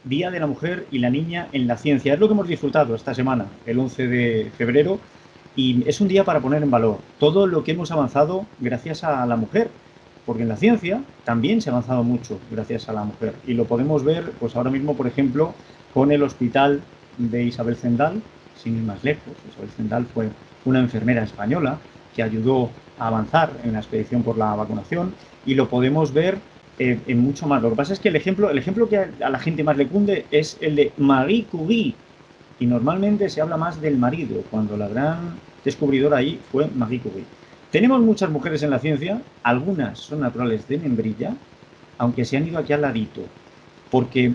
Día de la Mujer y la Niña en la Ciencia. Es lo que hemos disfrutado esta semana, el 11 de febrero, y es un día para poner en valor todo lo que hemos avanzado gracias a la mujer, porque en la ciencia también se ha avanzado mucho gracias a la mujer, y lo podemos ver pues ahora mismo, por ejemplo, con el hospital de Isabel Zendal, sin ir más lejos. Isabel Zendal fue una enfermera española que ayudó a avanzar en la expedición por la vacunación, y lo podemos ver en mucho más. Lo que pasa es que el ejemplo que a la gente más le cunde es el de Marie Curie, y normalmente se habla más del marido, cuando la gran descubridora ahí fue Marie Curie. Tenemos muchas mujeres en la ciencia, algunas son naturales de Membrilla, aunque se han ido aquí al ladito, porque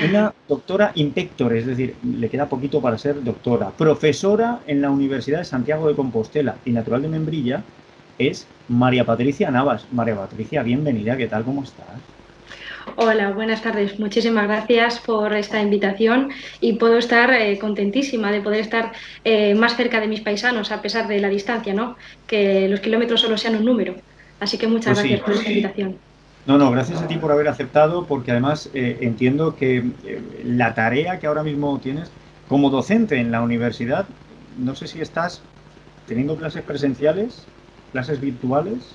una doctora in pectore, es decir, le queda poquito para ser doctora, profesora en la Universidad de Santiago de Compostela y natural de Membrilla, es María Patricia Navas. María Patricia, bienvenida, ¿qué tal? ¿Cómo estás? Hola, buenas tardes. Muchísimas gracias por esta invitación y puedo estar contentísima de poder estar más cerca de mis paisanos a pesar de la distancia, ¿no? Que los kilómetros solo sean un número. Así que muchas Pues gracias sí. por esta invitación. No, no, gracias a ti por haber aceptado, porque además entiendo que la tarea que ahora mismo tienes como docente en la universidad, no sé si estás teniendo clases presenciales, clases virtuales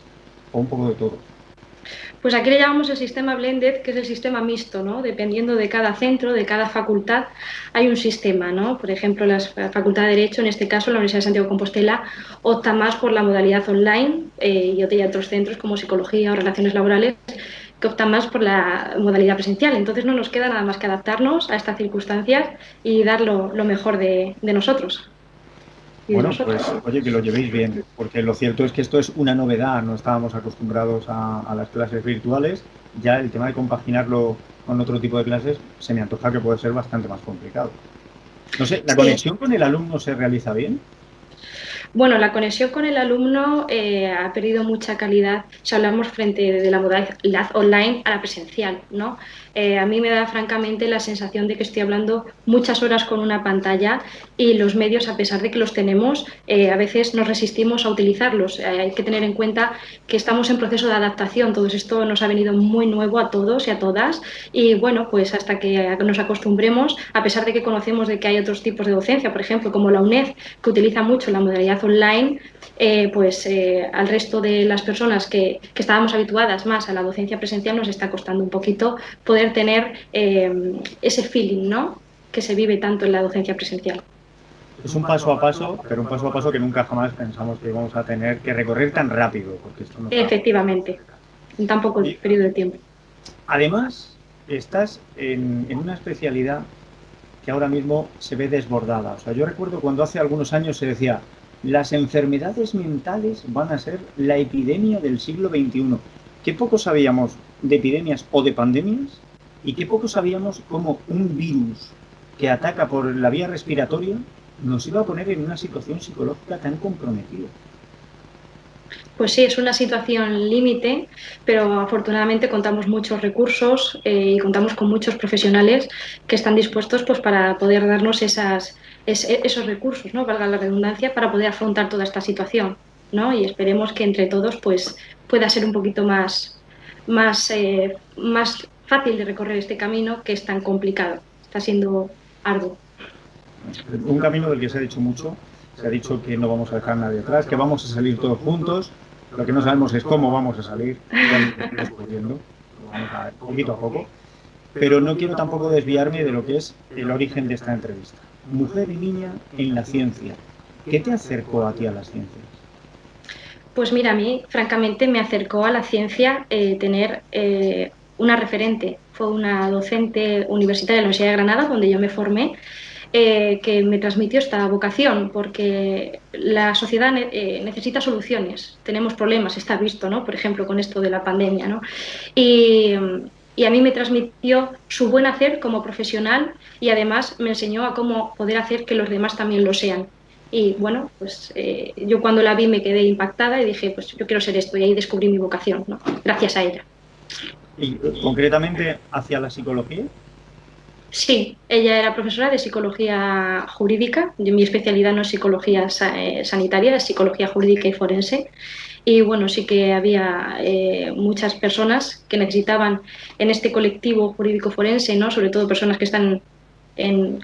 o un poco de todo. Pues aquí le llamamos el sistema blended, que es el sistema mixto, ¿no? Dependiendo de cada centro, de cada facultad, hay un sistema, ¿no? Por ejemplo, la Facultad de Derecho, en este caso, la Universidad de Santiago de Compostela, opta más por la modalidad online y otros centros como psicología o relaciones laborales que optan más por la modalidad presencial. Entonces no nos queda nada más que adaptarnos a estas circunstancias y dar lo mejor de nosotros y de Bueno, nosotros. pues oye, que lo llevéis bien, porque lo cierto es que esto es una novedad, no estábamos acostumbrados a las clases virtuales, ya el tema de compaginarlo con otro tipo de clases se me antoja que puede ser bastante más complicado. No sé, ¿la Sí, conexión con el alumno se realiza bien? bueno, la conexión con el alumno ha perdido mucha calidad si hablamos frente de la modalidad online a la presencial, ¿no? A mí me da francamente la sensación de que estoy hablando muchas horas con una pantalla y los medios, a pesar de que los tenemos, a veces nos resistimos a utilizarlos. Hay que tener en cuenta que estamos en proceso de adaptación, todo esto nos ha venido muy nuevo a todos y a todas y bueno, pues hasta que nos acostumbremos, a pesar de que conocemos de que hay otros tipos de docencia, por ejemplo, como la UNED, que utiliza mucho la modalidad online, al resto de las personas que estábamos habituadas más a la docencia presencial nos está costando un poquito poder tener ese feeling, ¿no? Que se vive tanto en la docencia presencial. Es un paso a paso, pero un paso a paso que nunca jamás pensamos que íbamos a tener que recorrer tan rápido, porque esto nos va. Efectivamente, en tan poco Y periodo de tiempo. además, estás en una especialidad que ahora mismo se ve desbordada. O sea, yo recuerdo cuando hace algunos años se decía, las enfermedades mentales van a ser la epidemia del siglo XXI. Qué poco sabíamos de epidemias o de pandemias, y qué poco sabíamos cómo un virus que ataca por la vía respiratoria nos iba a poner en una situación psicológica tan comprometida. Pues sí, es una situación límite, pero afortunadamente contamos muchos recursos y contamos con muchos profesionales que están dispuestos pues, para poder darnos esos recursos, ¿no? Valga la redundancia, para poder afrontar toda esta situación, ¿no? Y esperemos que entre todos pues, pueda ser un poquito más fácil de recorrer este camino que es tan complicado. Está siendo arduo. Un camino del que se ha dicho mucho, se ha dicho que no vamos a dejar a nadie atrás, que vamos a salir todos juntos, lo que no sabemos es cómo vamos a salir, ya lo iremos descubriendo, lo vamos a ver poquito a poco, pero no quiero tampoco desviarme de lo que es el origen de esta entrevista. Mujer y niña en la ciencia. ¿Qué te acercó a ti a las ciencias? Pues mira, a mí francamente me acercó a la ciencia tener una referente. Fue una docente universitaria de la Universidad de Granada, donde yo me formé, que me transmitió esta vocación, porque la sociedad necesita soluciones. Tenemos problemas, está visto, ¿no? Por ejemplo, con esto de la pandemia, ¿no? Y, y a mí me transmitió su buen hacer como profesional y además me enseñó a cómo poder hacer que los demás también lo sean. Y bueno, pues yo cuando la vi me quedé impactada y dije, pues yo quiero ser esto y ahí descubrí mi vocación, ¿no? Gracias a ella. Y concretamente hacia la psicología. Sí, ella era profesora de psicología jurídica. Mi especialidad no es psicología sanitaria, es psicología jurídica y forense. y bueno, sí que había muchas personas que necesitaban en este colectivo jurídico forense, ¿no? Sobre todo personas que están en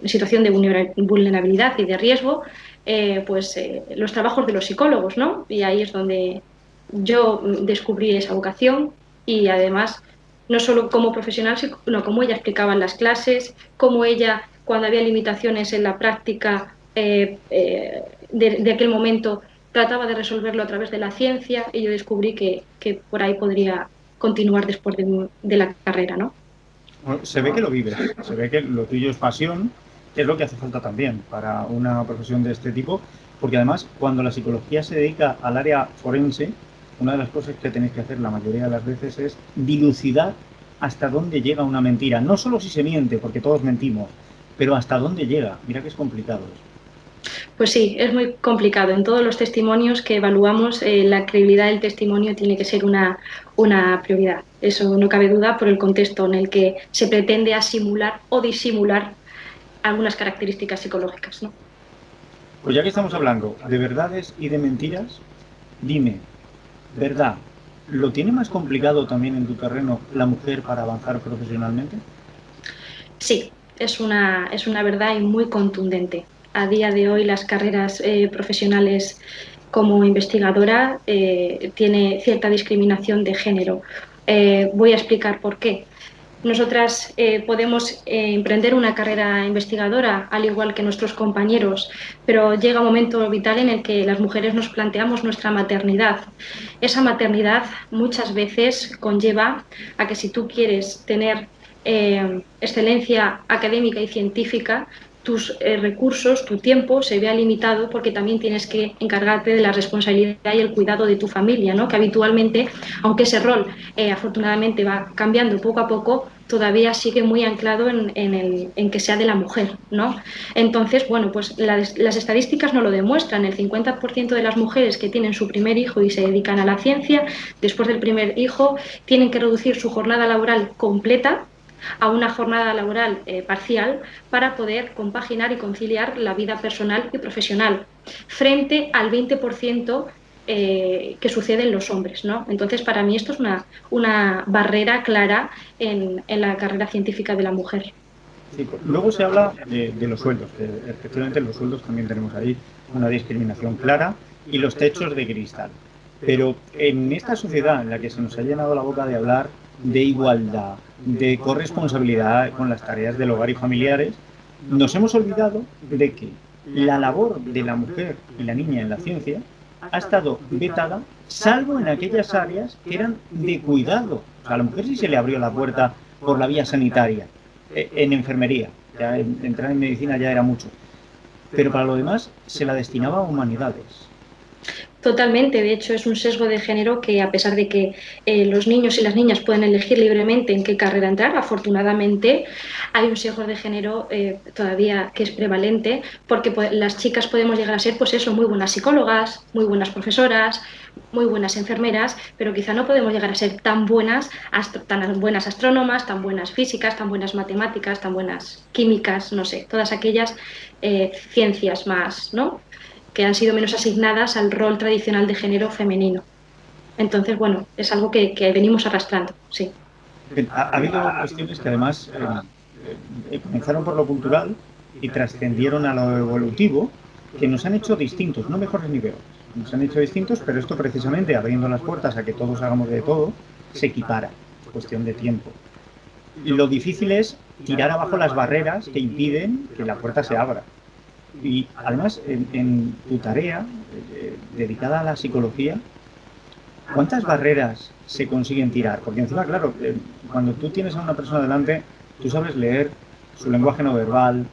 situación de vulnerabilidad y de riesgo, los trabajos de los psicólogos, ¿no? Y ahí es donde yo descubrí esa vocación y además no solo como profesional, sino como ella explicaba en las clases, como ella, cuando había limitaciones en la práctica de aquel momento, trataba de resolverlo a través de la ciencia y yo descubrí que por ahí podría continuar después de la carrera, ¿no? Bueno, se ve que lo vives, se ve que lo tuyo es pasión, que es lo que hace falta también para una profesión de este tipo, porque además cuando la psicología se dedica al área forense, una de las cosas que tenéis que hacer la mayoría de las veces es dilucidar hasta dónde llega una mentira. No solo si se miente, porque todos mentimos, pero hasta dónde llega. Mira que es complicado eso. Pues sí, es muy complicado. En todos los testimonios que evaluamos, la credibilidad del testimonio tiene que ser una prioridad. Eso no cabe duda por el contexto en el que se pretende asimular o disimular algunas características psicológicas, ¿no? Pues ya que estamos hablando de verdades y de mentiras, dime, ¿verdad? ¿Lo tiene más complicado también en tu terreno la mujer para avanzar profesionalmente? Sí, es una verdad y muy contundente. A día de hoy las carreras profesionales como investigadora tiene cierta discriminación de género. Voy a explicar por qué. Nosotras podemos emprender una carrera investigadora, al igual que nuestros compañeros, pero llega un momento vital en el que las mujeres nos planteamos nuestra maternidad. Esa maternidad muchas veces conlleva a que si tú quieres tener excelencia académica y científica, tus recursos, tu tiempo se vea limitado porque también tienes que encargarte de la responsabilidad y el cuidado de tu familia, ¿no? Que habitualmente, aunque ese rol afortunadamente va cambiando poco a poco, todavía sigue muy anclado en que sea de la mujer, ¿no? Entonces, bueno, pues las estadísticas no lo demuestran. El 50% de las mujeres que tienen su primer hijo y se dedican a la ciencia, después del primer hijo, tienen que reducir su jornada laboral completa a una jornada laboral parcial para poder compaginar y conciliar la vida personal y profesional, frente al 20% que sucede en los hombres, ¿no? Entonces, para mí esto es una barrera clara en la carrera científica de la mujer. Sí, luego se habla de los sueldos, que efectivamente los sueldos también tenemos ahí una discriminación clara y los techos de cristal. Pero en esta sociedad en la que se nos ha llenado la boca de hablar de igualdad, de corresponsabilidad con las tareas del hogar y familiares, nos hemos olvidado de que la labor de la mujer y la niña en la ciencia ha estado vetada, salvo en aquellas áreas que eran de cuidado. O sea, a la mujer sí se le abrió la puerta por la vía sanitaria, en enfermería, ya entrar en medicina ya era mucho, pero para lo demás se la destinaba a humanidades. Totalmente, de hecho es un sesgo de género que a pesar de que los niños y las niñas pueden elegir libremente en qué carrera entrar, afortunadamente hay un sesgo de género todavía que es prevalente porque las chicas podemos llegar a ser pues eso, muy buenas psicólogas, muy buenas profesoras, muy buenas enfermeras, pero quizá no podemos llegar a ser tan buenas astrónomas, tan buenas físicas, tan buenas matemáticas, tan buenas químicas, no sé, todas aquellas ciencias más, ¿no? Que han sido menos asignadas al rol tradicional de género femenino. Entonces, bueno, es algo que venimos arrastrando, sí. Ha habido cuestiones que además comenzaron por lo cultural y trascendieron a lo evolutivo, que nos han hecho distintos, no mejores ni peores. Nos han hecho distintos, pero esto precisamente, abriendo las puertas a que todos hagamos de todo, se equipara. Es cuestión de tiempo. Lo difícil es tirar abajo las barreras que impiden que la puerta se abra. Y además, en tu tarea dedicada a la psicología, ¿cuántas barreras se consiguen tirar? Porque encima, claro, cuando tú tienes a una persona delante, tú sabes leer su lenguaje no verbal,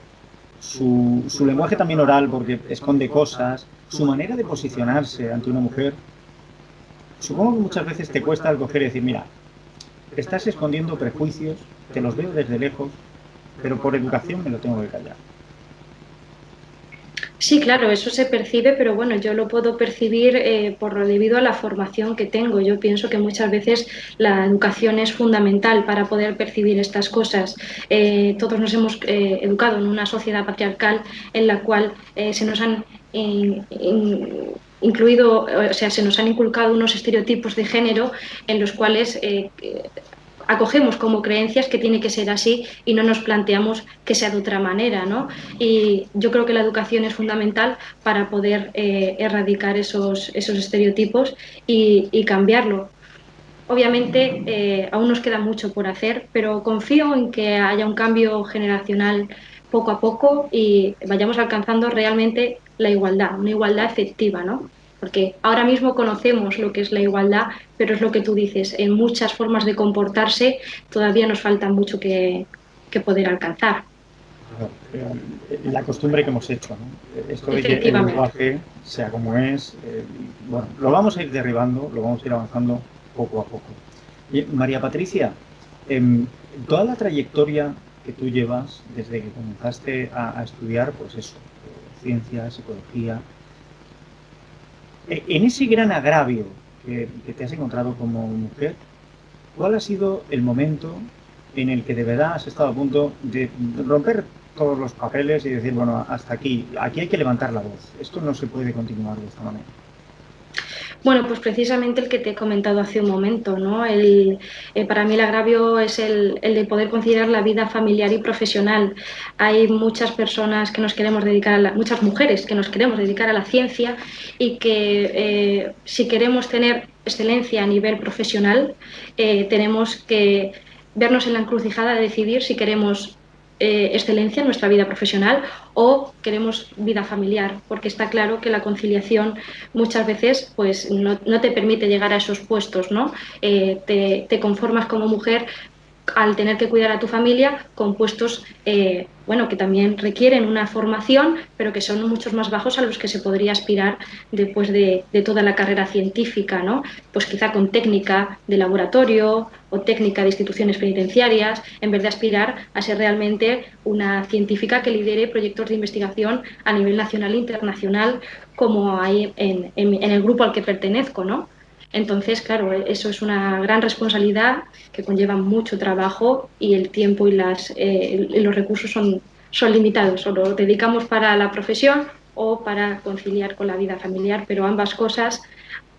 su lenguaje también oral, porque esconde cosas, su manera de posicionarse ante una mujer. Supongo que muchas veces te cuesta al coger y decir, mira, estás escondiendo prejuicios, te los veo desde lejos, pero por educación me lo tengo que callar. Sí, claro, eso se percibe, pero bueno, yo lo puedo percibir debido a la formación que tengo. Yo pienso que muchas veces la educación es fundamental para poder percibir estas cosas. Todos nos hemos educado en una sociedad patriarcal en la cual se nos han incluido, o sea, se nos han inculcado unos estereotipos de género en los cuales acogemos como creencias que tiene que ser así y no nos planteamos que sea de otra manera, ¿no? Y yo creo que la educación es fundamental para poder erradicar esos estereotipos y cambiarlo. Obviamente aún nos queda mucho por hacer, pero confío en que haya un cambio generacional poco a poco y vayamos alcanzando realmente la igualdad, una igualdad efectiva, ¿no? Porque ahora mismo conocemos lo que es la igualdad, pero es lo que tú dices, en muchas formas de comportarse todavía nos falta mucho que poder alcanzar. La costumbre que hemos hecho, ¿no? Esto de que el Efectivamente. lenguaje sea como es, bueno, lo vamos a ir derribando, lo vamos a ir avanzando poco a poco. Y, María Patricia, toda la trayectoria que tú llevas desde que comenzaste a estudiar, pues eso, ciencia, psicología, en ese gran agravio que te has encontrado como mujer, ¿cuál ha sido el momento en el que de verdad has estado a punto de romper todos los papeles y decir, bueno, hasta aquí, aquí hay que levantar la voz, esto no se puede continuar de esta manera? Bueno, pues precisamente el que te he comentado hace un momento, ¿no? Para mí el agravio es el de poder conciliar la vida familiar y profesional. Hay muchas personas que nos queremos dedicar muchas mujeres que nos queremos dedicar a la ciencia y que si queremos tener excelencia a nivel profesional, tenemos que vernos en la encrucijada de decidir si queremos excelencia en nuestra vida profesional o queremos vida familiar, porque está claro que la conciliación muchas veces pues no te permite llegar a esos puestos, ¿no? Te conformas como mujer al tener que cuidar a tu familia con puestos bueno, que también requieren una formación, pero que son muchos más bajos a los que se podría aspirar después de toda la carrera científica, ¿no? Pues quizá con técnica de laboratorio o técnica de instituciones penitenciarias, en vez de aspirar a ser realmente una científica que lidere proyectos de investigación a nivel nacional e internacional, como hay en el grupo al que pertenezco, ¿no? Entonces, claro, eso es una gran responsabilidad que conlleva mucho trabajo y el tiempo y los recursos son limitados. O lo dedicamos para la profesión o para conciliar con la vida familiar, pero ambas cosas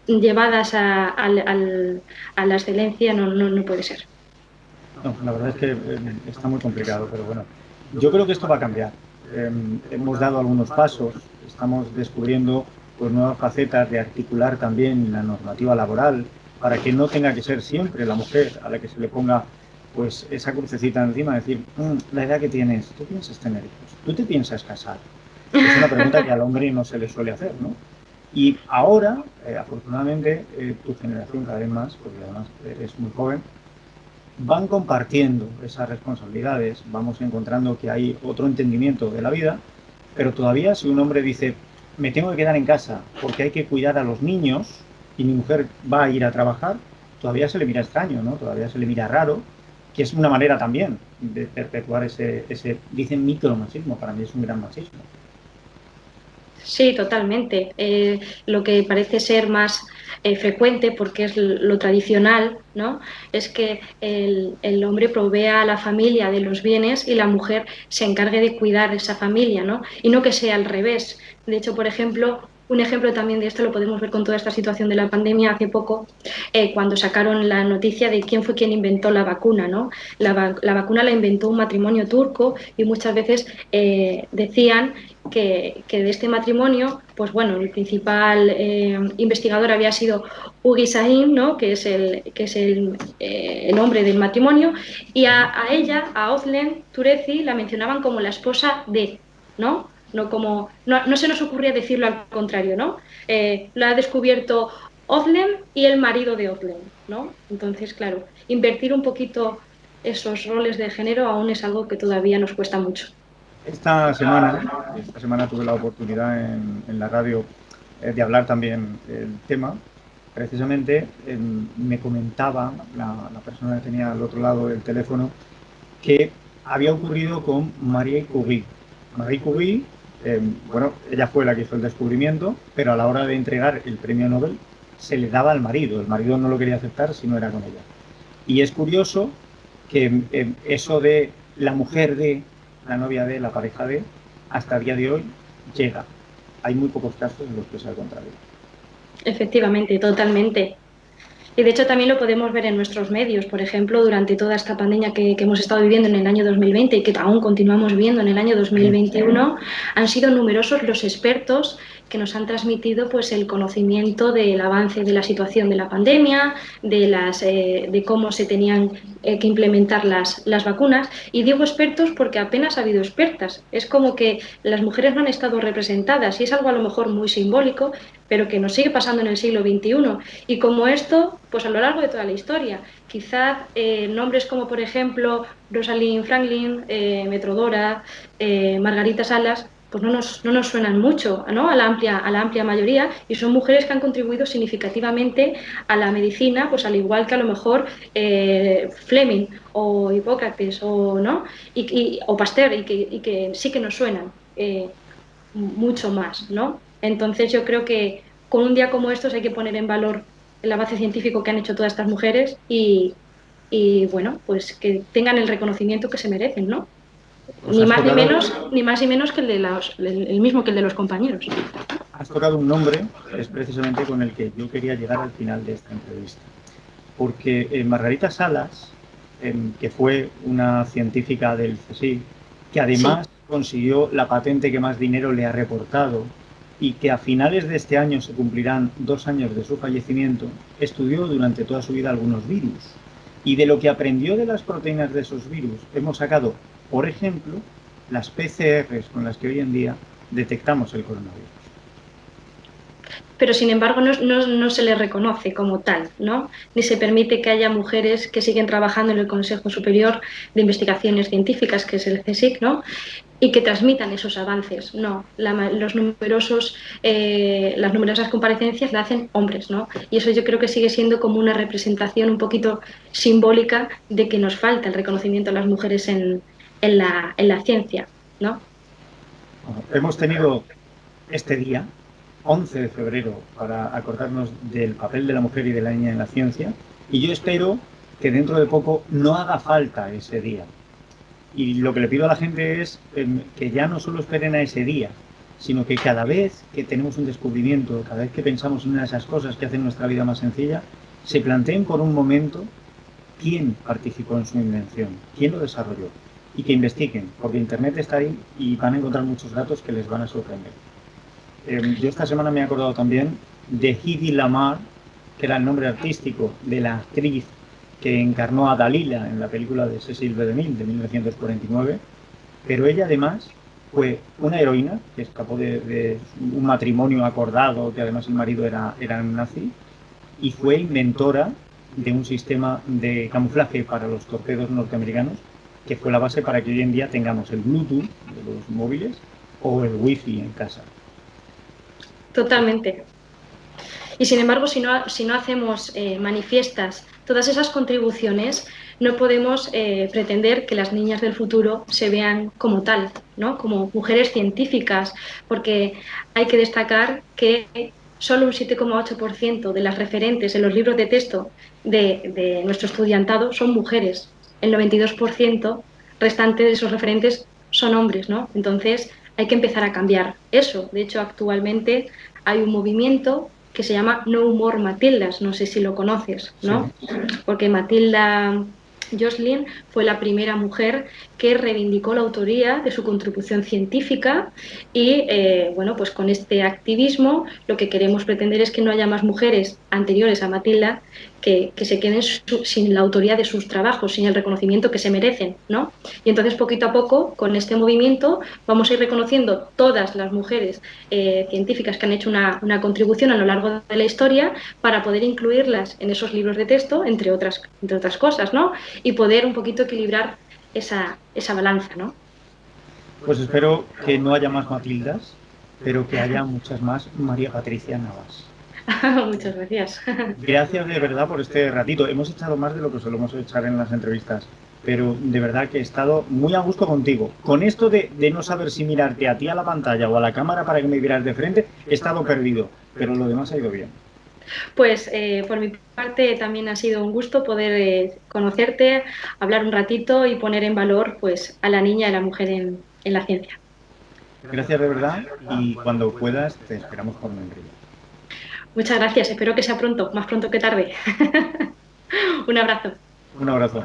llevadas a la excelencia no puede ser. No, la verdad es que está muy complicado, pero bueno, yo creo que esto va a cambiar. Hemos dado algunos pasos, estamos descubriendo pues, nuevas facetas de articular también la normativa laboral para que no tenga que ser siempre la mujer a la que se le ponga pues esa crucecita encima, decir, la edad que tienes, ¿tú piensas tener hijos? ¿Tú te piensas casar? Es una pregunta que al hombre no se le suele hacer, ¿no? Y ahora, afortunadamente, tu generación cada vez más, porque además eres muy joven, van compartiendo esas responsabilidades, vamos encontrando que hay otro entendimiento de la vida, pero todavía si un hombre dice, me tengo que quedar en casa porque hay que cuidar a los niños y mi mujer va a ir a trabajar, todavía se le mira extraño, ¿no? Todavía se le mira raro, que es una manera también de perpetuar ese dicen micromachismo, para mí es un gran machismo. Sí, totalmente. Lo que parece ser más frecuente, porque es lo tradicional, ¿no? Es que el hombre provea a la familia de los bienes y la mujer se encargue de cuidar esa familia, ¿no? Y no que sea al revés. De hecho, por ejemplo, un ejemplo también de esto lo podemos ver con toda esta situación de la pandemia hace poco, cuando sacaron la noticia de quién fue quien inventó la vacuna, ¿no? La vacuna la inventó un matrimonio turco y muchas veces decían que de este matrimonio, pues bueno, el principal investigador había sido Ugi Sahin, ¿no? Que es el nombre del matrimonio, y a ella, a Özlem Türeci, la mencionaban como la esposa de, ¿no? No se nos ocurría decirlo al contrario, ¿no? Lo ha descubierto Özlem y el marido de Özlem, ¿no? Entonces, claro, invertir un poquito esos roles de género aún es algo que todavía nos cuesta mucho. Esta semana tuve la oportunidad en la radio de hablar también del tema. Precisamente me comentaba la persona que tenía al otro lado del teléfono que había ocurrido con Marie Curie. Marie Curie, bueno, ella fue la que hizo el descubrimiento, pero a la hora de entregar el premio Nobel se le daba al marido. El marido no lo quería aceptar si no era con ella. Y es curioso que eso de la mujer de, la novia de, la pareja de, hasta el día de hoy llega. Hay muy pocos casos en los que es al contrario. efectivamente, totalmente. Y de hecho también lo podemos ver en nuestros medios. Por ejemplo, durante toda esta pandemia que hemos estado viviendo en el año 2020 y que aún continuamos viendo en el año 2021, han sido numerosos los expertos que nos han transmitido pues, el conocimiento del avance de la situación de la pandemia, de cómo se tenían que implementar las vacunas. Y digo expertos porque apenas ha habido expertas. Es como que las mujeres no han estado representadas y es algo a lo mejor muy simbólico, pero que nos sigue pasando en el siglo XXI. Y como esto, pues a lo largo de toda la historia, quizás nombres como por ejemplo Rosalind Franklin, Metrodora, Margarita Salas, pues no nos suenan mucho, ¿no? A la amplia mayoría, y son mujeres que han contribuido significativamente a la medicina, pues al igual que a lo mejor Fleming o Hipócrates o, ¿no? O Pasteur, y que sí que nos suenan mucho más, ¿no? Entonces yo creo que con un día como estos hay que poner en valor el avance científico que han hecho todas estas mujeres y bueno, pues que tengan el reconocimiento que se merecen, ¿no? Pues Ni más ni menos que el mismo que el de los compañeros. has tocado un nombre que es precisamente con el que yo quería llegar al final de esta entrevista. Porque Margarita Salas, que fue una científica del CSIC, que Sí, además consiguió la patente que más dinero le ha reportado y que a finales de este año se cumplirán 2 años de su fallecimiento, estudió durante toda su vida algunos virus. Y de lo que aprendió de las proteínas de esos virus, hemos sacado, por ejemplo, las PCRs con las que hoy en día detectamos el coronavirus. pero sin embargo no se le reconoce como tal, ¿no? Ni se permite que haya mujeres que siguen trabajando en el Consejo Superior de Investigaciones Científicas, que es el CSIC, ¿no? Y que transmitan esos avances. No, las numerosas comparecencias la hacen hombres, ¿no? Y eso yo creo que sigue siendo como una representación un poquito simbólica de que nos falta el reconocimiento a las mujeres en la ciencia, ¿no? Hemos tenido este día, 11 de febrero, para acordarnos del papel de la mujer y de la niña en la ciencia, y yo espero que dentro de poco no haga falta ese día. Y lo que le pido a la gente es que ya no solo esperen a ese día, sino que cada vez que tenemos un descubrimiento, cada vez que pensamos en una de esas cosas que hacen nuestra vida más sencilla, se planteen por un momento quién participó en su invención, quién lo desarrolló, y que investiguen, porque Internet está ahí y van a encontrar muchos datos que les van a sorprender. Yo esta semana me he acordado también de Hedy Lamar, que era el nombre artístico de la actriz que encarnó a Dalila en la película de Cecil B. DeMille de 1949, pero ella además fue una heroína que escapó de un matrimonio acordado, que además el marido era un nazi, y fue inventora de un sistema de camuflaje para los torpedos norteamericanos, que fue la base para que hoy en día tengamos el Bluetooth de los móviles o el Wi-Fi en casa. Totalmente. Y sin embargo, si no hacemos manifiestas todas esas contribuciones, no podemos pretender que las niñas del futuro se vean como tal, ¿no? Como mujeres científicas, porque hay que destacar que solo un 7,8% de las referentes en los libros de texto de nuestro estudiantado son mujeres. El 92% restante de esos referentes son hombres, ¿no? Entonces hay que empezar a cambiar eso. De hecho, actualmente hay un movimiento que se llama No More Matildas, no sé si lo conoces, Sí. ¿no? Porque Matilda Jocelyn fue la primera mujer que reivindicó la autoría de su contribución científica y, bueno, pues con este activismo lo que queremos pretender es que no haya más mujeres anteriores a Matilda que se queden sin la autoría de sus trabajos, sin el reconocimiento que se merecen, ¿no? Y entonces, poquito a poco, con este movimiento, vamos a ir reconociendo todas las mujeres científicas que han hecho una contribución a lo largo de la historia para poder incluirlas en esos libros de texto, entre otras cosas, ¿no? Y poder un poquito equilibrar esa balanza, ¿no? Pues espero que no haya más Matildas, pero que haya muchas más María Patricia Navas. Muchas gracias. Gracias de verdad por este ratito. Hemos echado más de lo que solemos echar en las entrevistas, pero de verdad que he estado muy a gusto contigo. Con esto de no saber si mirarte a ti a la pantalla o a la cámara para que me vieras de frente, he estado perdido, pero lo demás ha ido bien. Pues por mi parte también ha sido un gusto poder conocerte, hablar un ratito y poner en valor pues, a la niña y a la mujer en la ciencia. Gracias de verdad y cuando puedas te esperamos por membrillo. Muchas gracias, espero que sea pronto, más pronto que tarde. Un abrazo. Un abrazo.